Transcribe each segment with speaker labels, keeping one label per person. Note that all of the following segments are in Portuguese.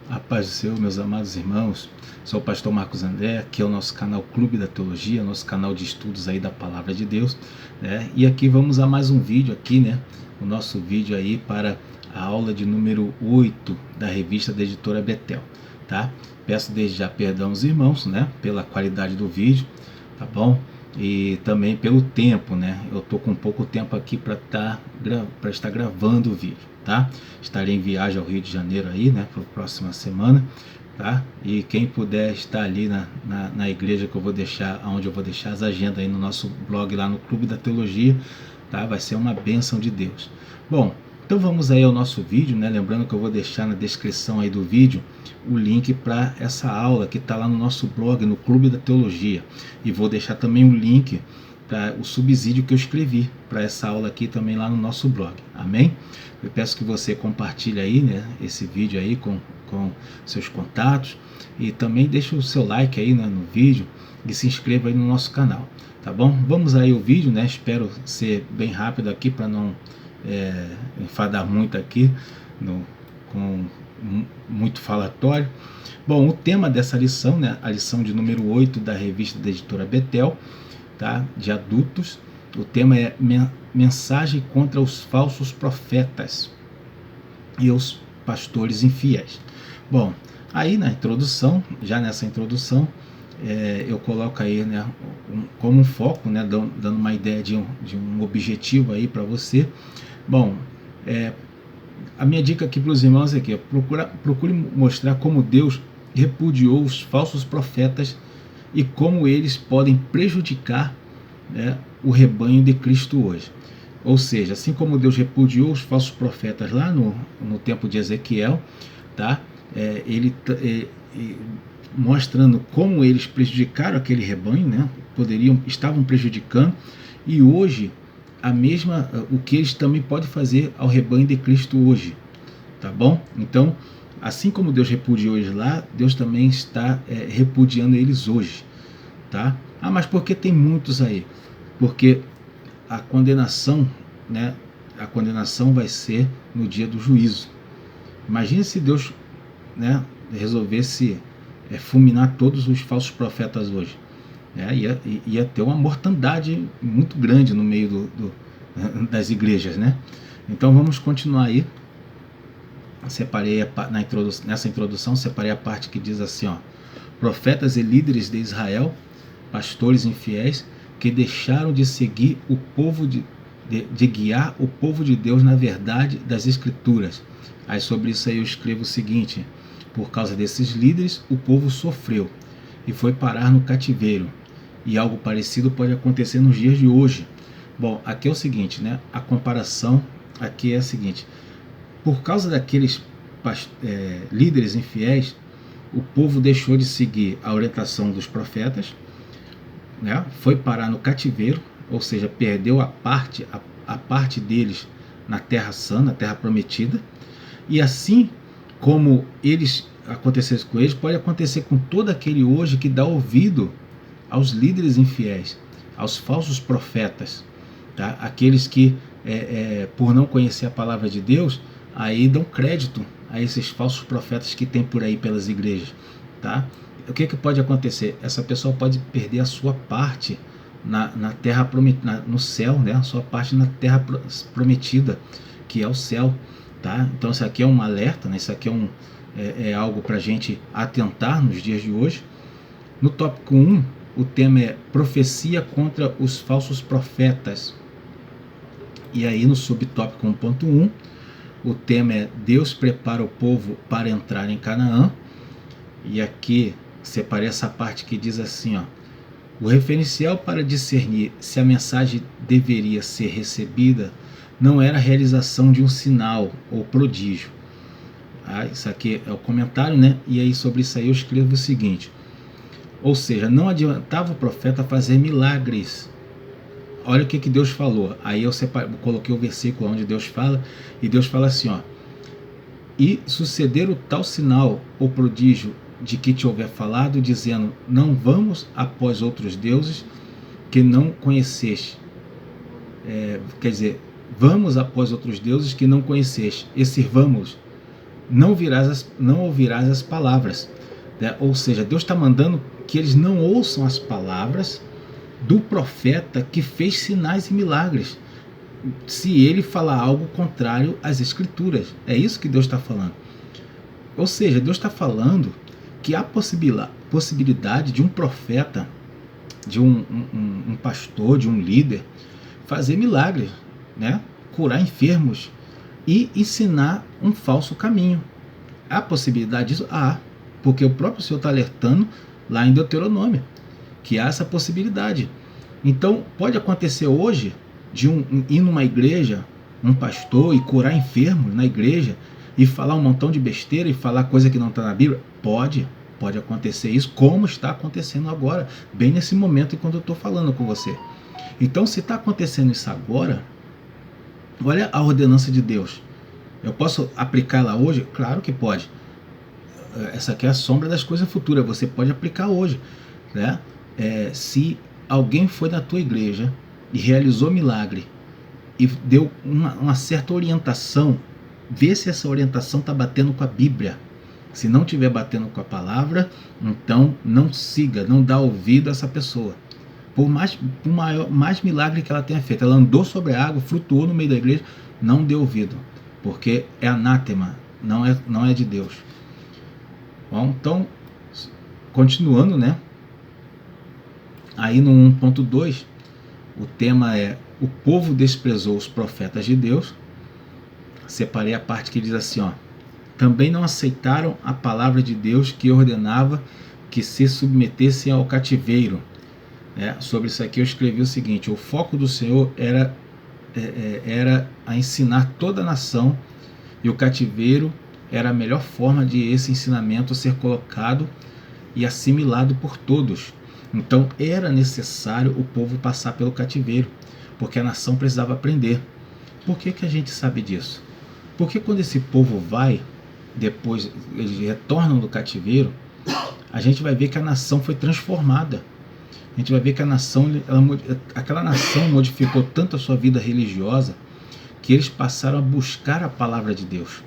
Speaker 1: A paz do Senhor, meus amados irmãos. Sou o pastor Marcos André, aqui é o nosso canal Clube da Teologia, nosso canal de estudos aí da Palavra de Deus, né? E aqui vamos a mais um vídeo aqui, né? O nosso vídeo aí para a aula de número 8 da revista da editora Betel, tá? Peço desde já perdão aos irmãos, né? Pela qualidade do vídeo, tá bom? E também pelo tempo, né? Eu tô com pouco tempo aqui para estar gravando o vídeo, tá? Estarei em viagem ao Rio de Janeiro aí, né? Para a próxima semana, tá? E quem puder estar ali na igreja que eu vou deixar, onde eu vou deixar as agendas aí no nosso blog lá no Clube da Teologia, tá? Vai ser uma bênção de Deus. Bom, então vamos aí ao nosso vídeo, né? Lembrando que eu vou deixar na descrição aí do vídeo o link para essa aula que está lá no nosso blog, no Clube da Teologia. E vou deixar também o link para o subsídio que eu escrevi para essa aula aqui também lá no nosso blog. Amém? Eu peço que você compartilhe aí, né, esse vídeo aí com seus contatos e também deixe o seu like aí, né, no vídeo e se inscreva aí no nosso canal, tá bom? Vamos aí ao vídeo, né? Espero ser bem rápido aqui para não enfadar muito aqui com muito falatório. Bom, o tema dessa lição, né, a lição de número 8 da revista da editora Betel, tá, de adultos. O tema é mensagem contra os falsos profetas e os pastores infiéis. Bom, aí na introdução, já nessa introdução, eu coloco aí, né, como um foco, né, dando uma ideia de um objetivo aí para você. Bom, a minha dica aqui para os irmãos é que procure mostrar como Deus repudiou os falsos profetas e como eles podem prejudicar, né, o rebanho de Cristo hoje. Ou seja, assim como Deus repudiou os falsos profetas lá no tempo de Ezequiel, tá? Mostrando como eles prejudicaram aquele rebanho, né? Estavam prejudicando, e hoje o que eles também podem fazer ao rebanho de Cristo hoje, tá bom? Então, assim como Deus repudiou eles lá, Deus também está repudiando eles hoje, tá? Ah, mas por que tem muitos aí? Porque a condenação, né? A condenação vai ser no dia do juízo. Imagine se Deus, né, resolvesse fulminar todos os falsos profetas hoje. Ia ter uma mortandade muito grande no meio das igrejas, né? Então vamos continuar aí. Separei nessa introdução, separei a parte que diz assim, ó: profetas e líderes de Israel, pastores infiéis, que deixaram de seguir o povo, de guiar o povo de Deus na verdade das Escrituras. Aí sobre isso aí eu escrevo o seguinte: por causa desses líderes, o povo sofreu e foi parar no cativeiro. E algo parecido pode acontecer nos dias de hoje. Bom, aqui é o seguinte, né? A comparação aqui é a seguinte: por causa daqueles líderes infiéis, o povo deixou de seguir a orientação dos profetas, né? Foi parar no cativeiro, ou seja, perdeu a parte deles na terra sã, na terra prometida. E assim como aconteceu com eles, pode acontecer com todo aquele hoje que dá ouvido aos líderes infiéis, aos falsos profetas, tá? Aqueles que, por não conhecer a palavra de Deus, aí dão crédito a esses falsos profetas que tem por aí pelas igrejas, tá? O que pode acontecer? Essa pessoa pode perder a sua parte na terra prometida, no céu, né? A sua parte na terra prometida, que é o céu, tá? Então isso aqui é um alerta, né? Isso aqui é algo para a gente atentar nos dias de hoje. No tópico 1, o tema é profecia contra os falsos profetas. E aí no subtópico 1.1, o tema é Deus prepara o povo para entrar em Canaã. E aqui separei essa parte que diz assim, ó: o referencial para discernir se a mensagem deveria ser recebida não era a realização de um sinal ou prodígio. Isso aqui é o comentário, né? E aí sobre isso aí eu escrevo o seguinte: ou seja, não adiantava o profeta fazer milagres. Olha o que Deus falou. Aí eu coloquei o versículo onde Deus fala, e Deus fala assim, ó: e suceder o tal sinal ou prodígio de que te houver falado, dizendo, não vamos após outros deuses que não conheceste. Quer dizer, vamos após outros deuses que não conheceste, e sirvamos. não ouvirás as palavras. Né? Ou seja, Deus está mandando que eles não ouçam as palavras do profeta que fez sinais e milagres, se ele falar algo contrário às Escrituras. É isso que Deus está falando. Ou seja, Deus está falando que há possibilidade de um profeta, de um pastor, de um líder, fazer milagres, né? Curar enfermos e ensinar um falso caminho. Há possibilidade disso? Há, porque o próprio Senhor está alertando lá em Deuteronômio que há essa possibilidade. Então, pode acontecer hoje de ir numa igreja, um pastor, e curar enfermos na igreja, e falar um montão de besteira, e falar coisa que não está na Bíblia? Pode acontecer isso, como está acontecendo agora, bem nesse momento enquanto eu estou falando com você. Então, se está acontecendo isso agora, olha a ordenança de Deus. Eu posso aplicá-la hoje? Claro que pode. Essa aqui é a sombra das coisas futuras, você pode aplicar hoje, né? Se alguém foi na tua igreja e realizou milagre e deu uma certa orientação, vê se essa orientação está batendo com a Bíblia. Se não estiver batendo com a palavra, então não siga, não dá ouvido a essa pessoa. Por mais milagre que ela tenha feito, ela andou sobre a água, flutuou no meio da igreja, não dê ouvido, porque é anátema, não é de Deus. Bom, então, continuando, né? Aí no 1.2, o tema é: o povo desprezou os profetas de Deus. Separei a parte que diz assim, ó: também não aceitaram a palavra de Deus que ordenava que se submetessem ao cativeiro. Sobre isso aqui eu escrevi o seguinte: o foco do Senhor era a ensinar toda a nação, e o cativeiro era a melhor forma de esse ensinamento ser colocado e assimilado por todos. Então era necessário o povo passar pelo cativeiro, porque a nação precisava aprender. Por que a gente sabe disso? Porque quando esse povo vai, depois eles retornam do cativeiro, a gente vai ver que a nação foi transformada. A gente vai ver que aquela nação modificou tanto a sua vida religiosa que eles passaram a buscar a palavra de Deus,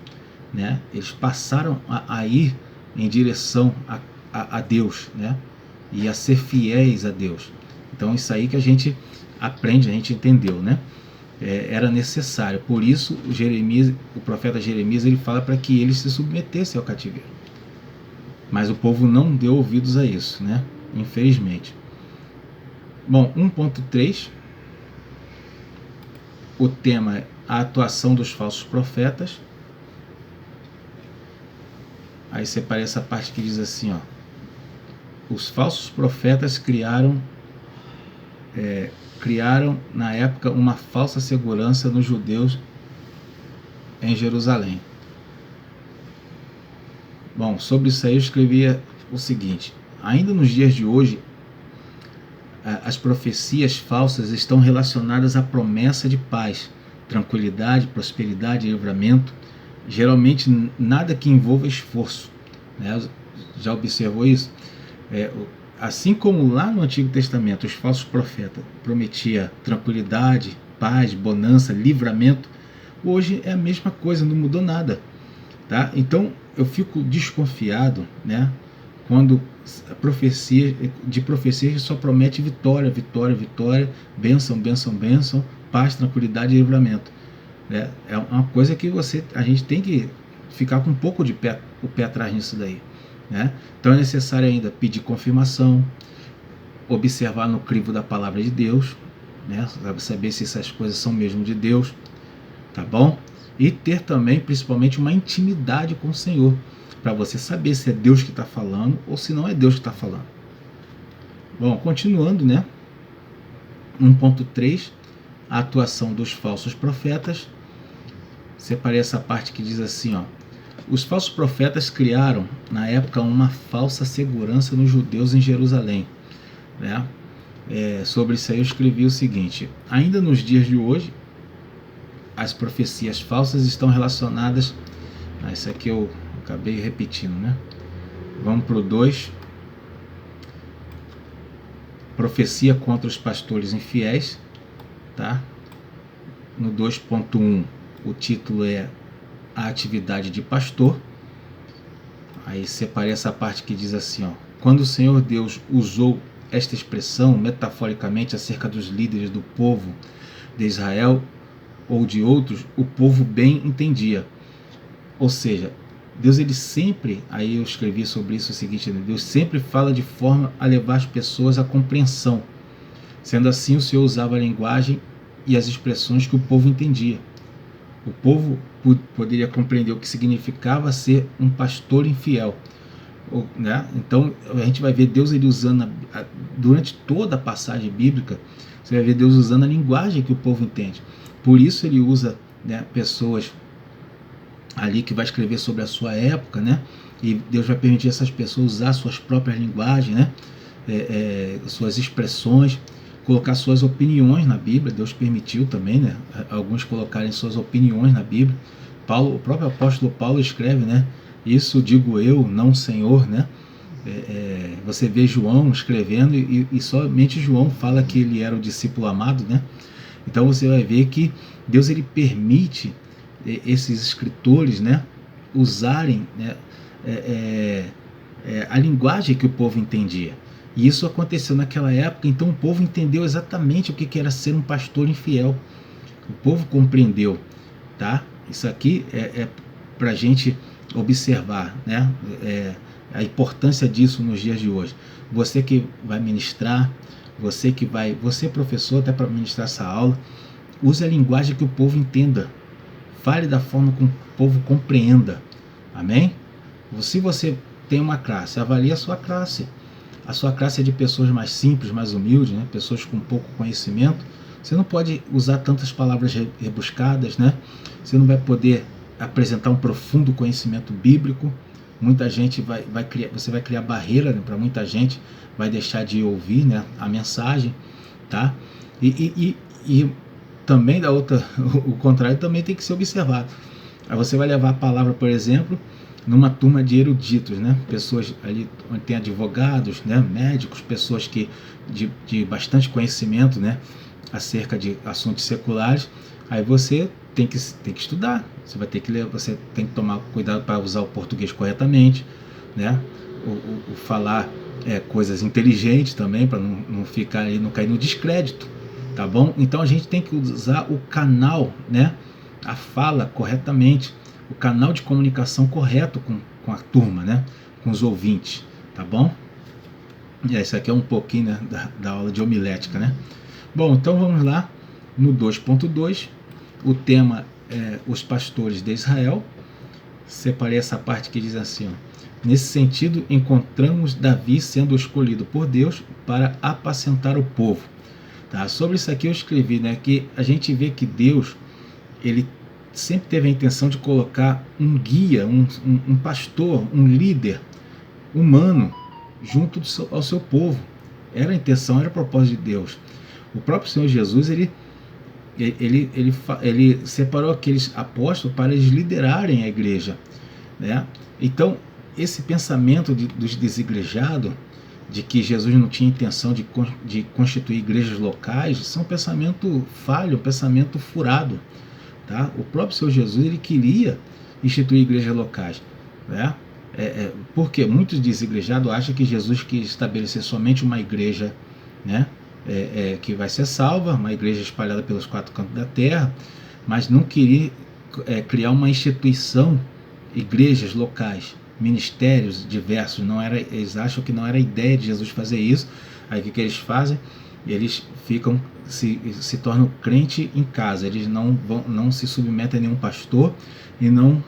Speaker 1: né? Eles passaram a ir em direção a Deus, né? E a ser fiéis a Deus. Então isso aí que a gente aprende, a gente entendeu, né? Era necessário. Por isso o profeta Jeremias, ele fala para que eles se submetessem ao cativeiro. Mas o povo não deu ouvidos a isso, né? Infelizmente. Bom, 1.3, o tema é a atuação dos falsos profetas. Aí separei essa parte que diz assim, ó: os falsos profetas criaram na época uma falsa segurança nos judeus em Jerusalém. Bom, sobre isso aí eu escrevia o seguinte: ainda nos dias de hoje, as profecias falsas estão relacionadas à promessa de paz, tranquilidade, prosperidade e livramento, geralmente nada que envolva esforço, né? Já observou isso? Assim como lá no Antigo Testamento os falsos profetas prometiam tranquilidade, paz, bonança, livramento, hoje é a mesma coisa, não mudou nada, tá? Então eu fico desconfiado, né, quando profecia que só promete vitória, vitória, vitória, bênção, bênção, bênção, paz, tranquilidade e livramento. É uma coisa que a gente tem que ficar com um pouco o pé atrás nisso daí, né? Então é necessário ainda pedir confirmação, observar no crivo da palavra de Deus, né? Saber se essas coisas são mesmo de Deus, tá bom? E ter também, principalmente, uma intimidade com o Senhor, para você saber se é Deus que está falando ou se não é Deus que está falando. Bom, continuando, né? 1.3, a atuação dos falsos profetas. Separei essa parte que diz assim, ó: os falsos profetas criaram, na época, uma falsa segurança nos judeus em Jerusalém, né? Sobre isso aí eu escrevi o seguinte: ainda nos dias de hoje, as profecias falsas estão relacionadas... isso aqui eu acabei repetindo, né? Vamos para o 2. Profecia contra os pastores infiéis, tá? No 2.1, o título é a atividade de pastor. Aí separei essa parte que diz assim, ó: quando o Senhor Deus usou esta expressão metaforicamente acerca dos líderes do povo de Israel ou de outros, o povo bem entendia. Ou seja, Deus ele sempre, aí eu escrevi sobre isso o seguinte, né? Deus sempre fala de forma a levar as pessoas à compreensão. Sendo assim, o Senhor usava a linguagem e as expressões que o povo entendia. O povo poderia compreender o que significava ser um pastor infiel, né? Então a gente vai ver Deus ele usando durante toda a passagem bíblica, você vai ver Deus usando a linguagem que o povo entende. Por isso ele usa, né, pessoas ali que vai escrever sobre a sua época, né? E Deus vai permitir essas pessoas usar suas próprias linguagens, né? Suas expressões, colocar suas opiniões na Bíblia. Deus permitiu também, né? Alguns colocarem suas opiniões na Bíblia. O próprio apóstolo Paulo escreve, né? Isso digo eu, não o Senhor, né? Você vê João escrevendo e somente João fala que ele era o discípulo amado, né? Então você vai ver que Deus ele permite esses escritores, né, usarem, né, a linguagem que o povo entendia. E isso aconteceu naquela época, então o povo entendeu exatamente o que era ser um pastor infiel. O povo compreendeu, tá? Isso aqui é para a gente observar, né? A importância disso nos dias de hoje. Você que vai ministrar, você professor até para ministrar essa aula, use a linguagem que o povo entenda. Fale da forma como o povo compreenda. Amém? Se você tem uma classe, avalie a sua classe. A sua classe é de pessoas mais simples, mais humildes, né? Pessoas com pouco conhecimento. Você não pode usar tantas palavras rebuscadas, né? Você não vai poder apresentar um profundo conhecimento bíblico. Muita gente você vai criar barreira, né, para muita gente, vai deixar de ouvir, né, a mensagem, tá? E também o contrário também tem que ser observado. Aí você vai levar a palavra, por exemplo, numa turma de eruditos, né? Pessoas ali onde tem advogados, né? Médicos, pessoas de bastante conhecimento, né? Acerca de assuntos seculares. Aí você tem que estudar. Você tem que tomar cuidado para usar o português corretamente, né? O falar coisas inteligentes também, para não ficar aí, não cair no descrédito. Tá bom? Então a gente tem que usar o canal, né? A fala corretamente, o canal de comunicação correto com a turma, né? Com os ouvintes, tá bom? E isso aqui é um pouquinho, né, da aula de homilética, né? Bom, então vamos lá no 2.2, o tema é os pastores de Israel. Separei essa parte que diz assim, ó: nesse sentido, encontramos Davi sendo escolhido por Deus para apacentar o povo. Tá? Sobre isso aqui eu escrevi, né, que a gente vê que Deus ele sempre teve a intenção de colocar um guia, um pastor, um líder humano junto ao seu povo. Era a intenção, era o propósito de Deus. O próprio Senhor Jesus ele separou aqueles apóstolos para eles liderarem a igreja, né? Então esse pensamento dos desigrejados, de que Jesus não tinha intenção de constituir igrejas locais, isso é um pensamento falho, um pensamento furado, tá? O próprio Senhor Jesus ele queria instituir igrejas locais, né? Porque muitos desigrejados acham que Jesus quis estabelecer somente uma igreja, né? Que vai ser salva, uma igreja espalhada pelos 4 cantos da terra, mas não queria criar uma instituição, igrejas locais, ministérios diversos. Eles acham que não era a ideia de Jesus fazer isso. Aí o que eles fazem? Eles ficam se tornam crente em casa. Eles não se submetem a nenhum pastor e não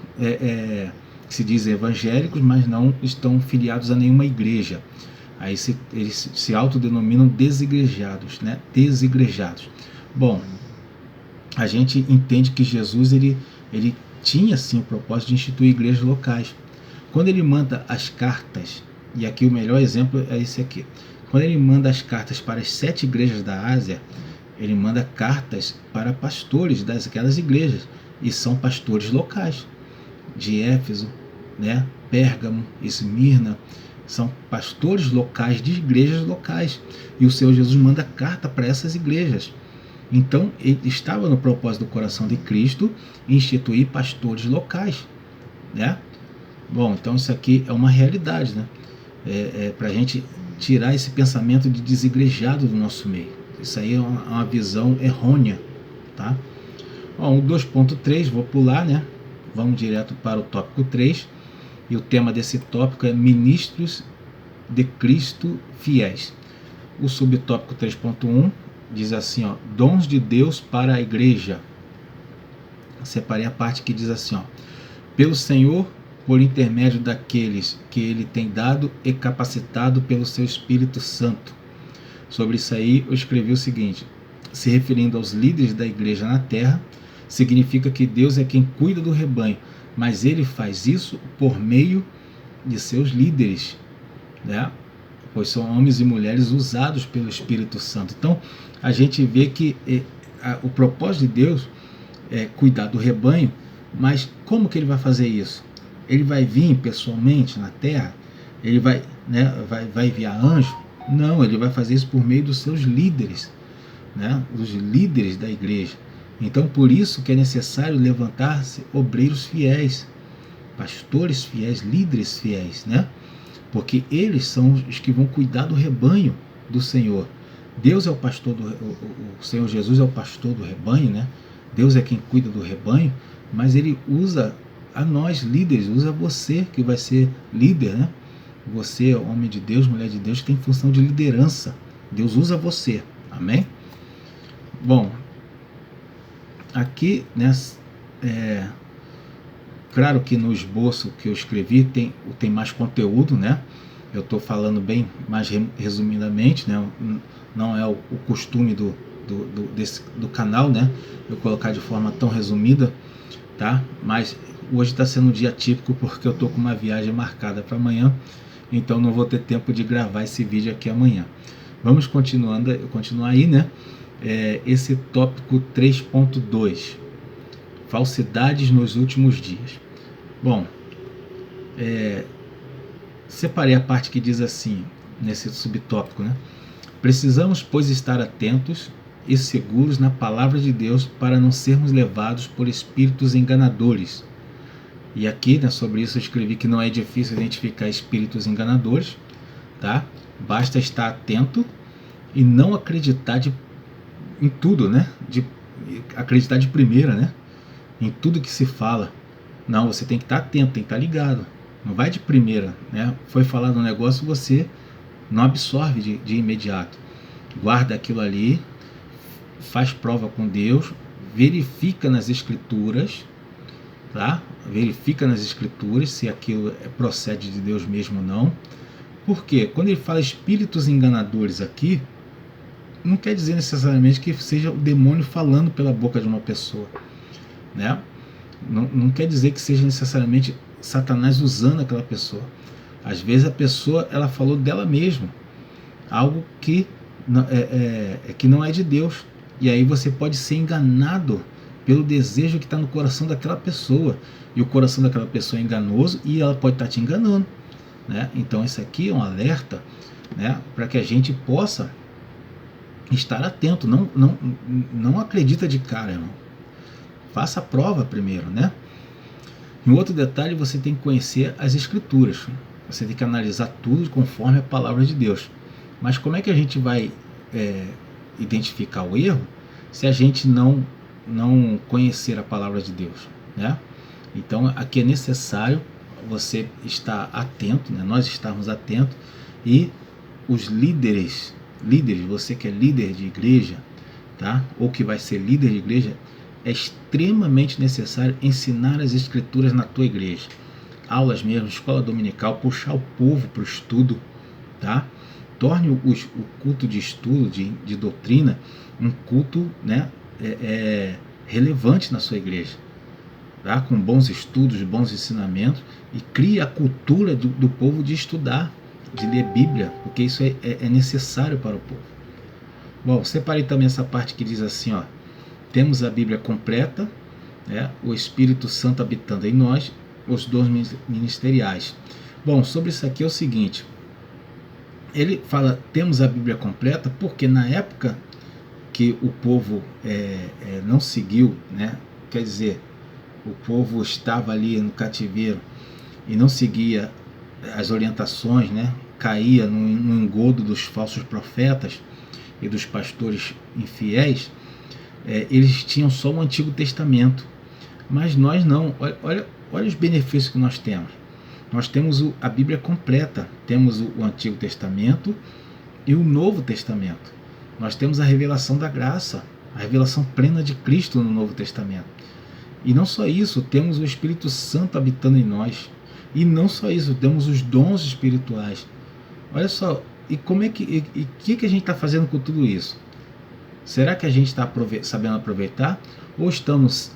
Speaker 1: se dizem evangélicos, mas não estão filiados a nenhuma igreja. Aí eles se autodenominam desigrejados, né? Desigrejados. Bom, a gente entende que Jesus ele tinha sim o propósito de instituir igrejas locais. Quando ele manda as cartas, e aqui o melhor exemplo é esse aqui, quando ele manda as cartas para as 7 igrejas da Ásia, ele manda cartas para pastores daquelas igrejas, e são pastores locais, de Éfeso, né? Pérgamo, Esmirna, são pastores locais de igrejas locais, e o Senhor Jesus manda carta para essas igrejas. Então ele estava no propósito do coração de Cristo instituir pastores locais, né? Bom, então isso aqui é uma realidade, né? Para a gente tirar esse pensamento de desigrejado do nosso meio. Isso aí é uma visão errônea, tá? Bom, o 2.3, vou pular, né? Vamos direto para o tópico 3. E o tema desse tópico é ministros de Cristo fiéis. O subtópico 3.1 diz assim, ó, dons de Deus para a igreja. Separei a parte que diz assim, ó, pelo Senhor, por intermédio daqueles que Ele tem dado e capacitado pelo seu Espírito Santo. Sobre isso aí eu escrevi o seguinte, se referindo aos líderes da igreja na terra, significa que Deus é quem cuida do rebanho, mas Ele faz isso por meio de seus líderes, né? Pois são homens e mulheres usados pelo Espírito Santo. Então a gente vê que o propósito de Deus é cuidar do rebanho, mas como que Ele vai fazer isso? Ele vai vir pessoalmente na terra? Ele vai, né, vai enviar anjo? Não, Ele vai fazer isso por meio dos seus líderes, né, dos líderes da igreja. Então por isso que é necessário levantar-se obreiros fiéis, pastores fiéis, líderes fiéis, né? Porque eles são os que vão cuidar do rebanho do Senhor. Deus é o pastor o Senhor Jesus é o pastor do rebanho, né? Deus é quem cuida do rebanho, mas Ele usa a nós líderes, usa você que vai ser líder, né? Você, homem de Deus, mulher de Deus, tem função de liderança. Deus usa você, amém? Bom, aqui, né, claro que no esboço que eu escrevi tem mais conteúdo, né? Eu estou falando bem mais resumidamente, né? Não é o costume do canal, né? Eu colocar de forma tão resumida, tá? Mas hoje está sendo um dia típico porque eu estou com uma viagem marcada para amanhã, então não vou ter tempo de gravar esse vídeo aqui amanhã. Vamos continuar aí, né? Esse tópico 3.2, falsidades nos últimos dias. Bom, separei a parte que diz assim, nesse subtópico, né? Precisamos, pois, estar atentos e seguros na palavra de Deus para não sermos levados por espíritos enganadores. E aqui, né, sobre isso eu escrevi que não é difícil identificar espíritos enganadores, tá? Basta estar atento e não acreditar em tudo, né? Acreditar de primeira, né? Em tudo que se fala. Não, você tem que estar atento, tem que estar ligado. Não vai de primeira, né? Foi falado um negócio, você não absorve de imediato. Guarda aquilo ali, faz prova com Deus, verifica nas escrituras, tá? Verifica nas escrituras se aquilo procede de Deus mesmo ou não. Por quê? Quando ele fala espíritos enganadores aqui, não quer dizer necessariamente que seja o demônio falando pela boca de uma pessoa, né? Não quer dizer que seja necessariamente Satanás usando aquela pessoa. Às vezes a pessoa ela falou dela mesma, algo que não é de Deus. E aí você pode ser enganado pelo desejo que está no coração daquela pessoa. E o coração daquela pessoa é enganoso e ela pode estar te enganando, né? Então isso aqui é um alerta, né, para que a gente possa estar atento. Não acredita de cara, irmão. Faça a prova primeiro, né? E um outro detalhe, você tem que conhecer as escrituras. Você tem que analisar tudo conforme a palavra de Deus. Mas como é que a gente vai identificar o erro se a gente não conhecer a palavra de Deus, né? Então aqui é necessário você estar atento, né? Nós estarmos atentos, e os líderes, você que é líder de igreja, tá? Ou que vai ser líder de igreja, é extremamente necessário ensinar as escrituras na tua igreja. Aulas mesmo, escola dominical, puxar o povo para o estudo, tá? Torne o culto de estudo, de doutrina, um culto, né, relevante na sua igreja, tá? Com bons estudos, bons ensinamentos, e crie a cultura do povo de estudar, de ler Bíblia, porque isso é necessário para o povo. Bom, separei também essa parte que diz assim, ó, temos a Bíblia completa, né, o Espírito Santo habitando em nós, os dons ministeriais. Bom, sobre isso aqui é o seguinte, ele fala, temos a Bíblia completa, porque na época que o povo não seguiu, né, quer dizer, o povo estava ali no cativeiro e não seguia as orientações, né, caía no engodo dos falsos profetas e dos pastores infiéis, eles tinham só o Antigo Testamento. Mas nós não. Olha os benefícios que nós temos. Nós temos a Bíblia completa, temos o Antigo Testamento e o Novo Testamento. Nós temos a revelação da graça, a revelação plena de Cristo no Novo Testamento. E não só isso, temos o Espírito Santo habitando em nós. E não só isso, temos os dons espirituais. Olha só, e como é que a gente está fazendo com tudo isso? Será que a gente está sabendo aproveitar? Ou estamos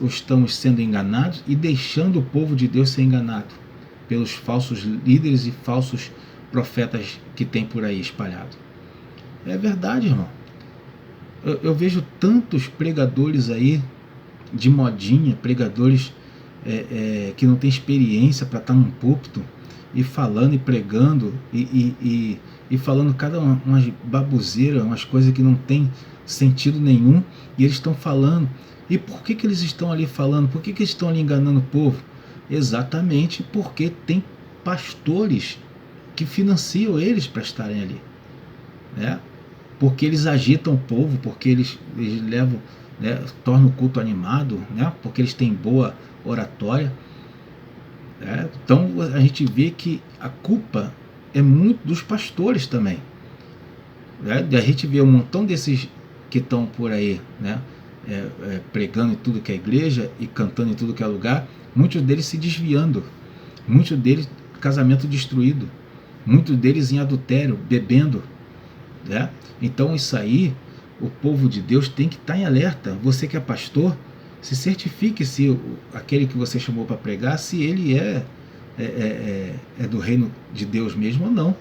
Speaker 1: sendo enganados e deixando o povo de Deus ser enganado pelos falsos líderes e falsos profetas que tem por aí espalhado? É verdade, irmão. Eu vejo tantos pregadores aí de modinha, pregadores que não têm experiência para estar num púlpito e falando e pregando e falando cada umas baboseiras, umas coisas que não tem sentido nenhum, e eles estão falando. E por que eles estão ali falando? Por que eles estão ali enganando o povo? Exatamente porque tem pastores que financiam eles para estarem ali, né? Porque eles agitam o povo, porque eles levam, né, tornam o culto animado, né? Porque eles têm boa oratória, né? Então a gente vê que a culpa é muito dos pastores também, né? A gente vê um montão desses que estão por aí, né, pregando em tudo que é igreja e cantando em tudo que é lugar, muitos deles se desviando, muitos deles casamento destruído, muitos deles em adultério, bebendo, né? Então isso aí, o povo de Deus tem que estar em alerta. Você que é pastor, se certifique se aquele que você chamou para pregar, se ele é do reino de Deus mesmo ou não.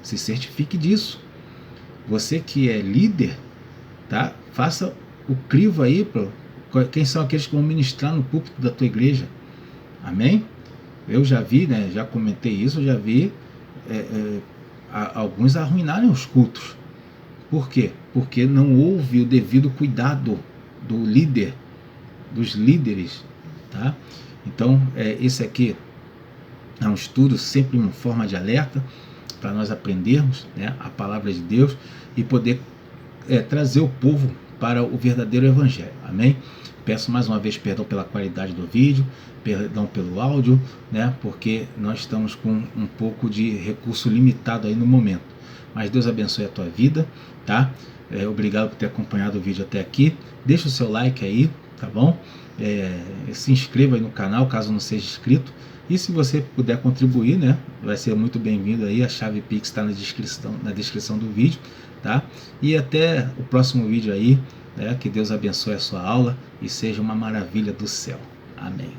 Speaker 1: Se certifique disso. Você que é líder, tá? Faça o crivo aí para quem são aqueles que vão ministrar no púlpito da tua igreja. Amém? Eu já vi, né? Já comentei isso, eu já vi alguns arruinarem os cultos. Por quê? Porque não houve o devido cuidado do líder, dos líderes, tá? Então, esse aqui é um estudo sempre em forma de alerta, para nós aprendermos, né, a palavra de Deus e poder trazer o povo para o verdadeiro evangelho. Amém? Peço mais uma vez perdão pela qualidade do vídeo, perdão pelo áudio, né, porque nós estamos com um pouco de recurso limitado aí no momento. Mas Deus abençoe a tua vida, tá? Obrigado por ter acompanhado o vídeo até aqui. Deixa o seu like aí, tá bom? Se inscreva aí no canal, caso não seja inscrito. E se você puder contribuir, né, vai ser muito bem-vindo aí. A chave Pix está na descrição do vídeo, tá? E até o próximo vídeo aí, né? Que Deus abençoe a sua aula e seja uma maravilha do céu. Amém.